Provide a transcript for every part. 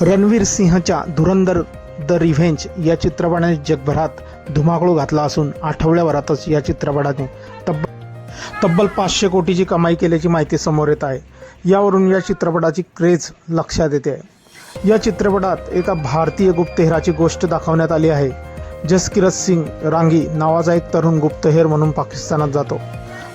Ranveer सिंहच्या Dhurandhar the revenge या चित्रपटाने जगभरात धुमाकूळ घातला असून आठवड्याभरातच या चित्रपटाने तब्बल 500 कोटीची कमाई केल्याची माहिती समोर येत आहे। यावरून या चित्रपटाची क्रेज लक्षात येते आहे। या चित्रपटात एका भारतीय गुप्तहेराची गोष्ट दाखवण्यात आली आहे। जसकिरत सिंग रांगी नावाचा एक तरुण गुप्तहेर म्हणून पाकिस्तानात जातो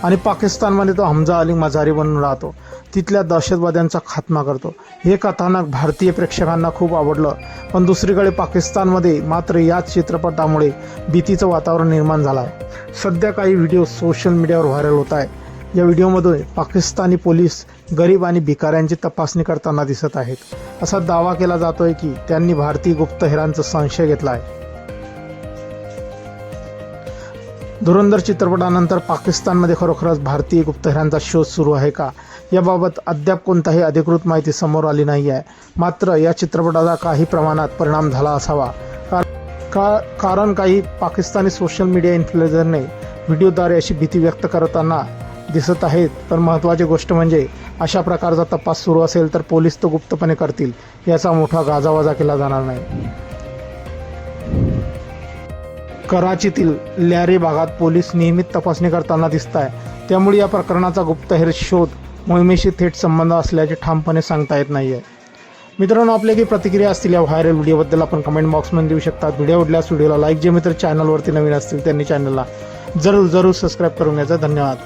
आणि पाकिस्तानमध्ये तो हमजा अली मजारी बनून राहतो। तिथल्या दहशतवाद्यांचा खात्मा करतो। हे कथानक भारतीय प्रेक्षकांना खूप आवडलं, पण दुसरीकडे पाकिस्तानमध्ये मात्र याच चित्रपटामुळे भीतीचं वातावरण निर्माण झालं आहे। सध्या काही व्हिडिओ सोशल मीडियावर व्हायरल होत आहे। या व्हिडिओमध्ये पाकिस्तानी पोलीस गरीब आणि भिकाऱ्यांची तपासणी करताना दिसत आहेत। असा दावा केला जातोय की त्यांनी भारतीय गुप्तहेरांचा संशय घेतला आहे। धुरंधर चित्रपटानंतर पाकिस्तानमध्ये खरोखरच भारतीय गुप्तहेरांचा शोध सुरू आहे का, याबाबत अद्याप कोणताही अधिकृत माहिती समोर आली नाही आहे। मात्र या चित्रपटाचा काही प्रमाणात परिणाम झाला असावा, कारण काही पाकिस्तानी सोशल मीडिया इन्फ्लुएन्सरने व्हिडिओद्वारे अशी भीती व्यक्त करताना दिसत आहेत। पण महत्त्वाची गोष्ट म्हणजे अशा प्रकारचा तपास सुरू असेल तर पोलीस तो गुप्तपणे करतील, याचा मोठा गाजावाजा केला जाणार नाही। कराचीतील लॅरे भागात पोलीस नियमित तपासणी करताना दिसत आहे, त्यामुळे या प्रकरणाचा गुप्तहेर शोध मोहिमेशी थेट संबंध असल्याचे ठामपणे सांगता येत नाही आहे। मित्रांनो, आपल्या काही प्रतिक्रिया असतील या व्हायरल व्हिडिओबद्दल आपण कमेंट बॉक्समध्ये देऊ शकता। व्हिडिओ आवडल्यास व्हिडिओला लाईक, जे मित्र चॅनलवरती नवीन असतील त्यांनी चॅनलला जरूर सबस्क्राईब करून घ्यायचं। धन्यवाद।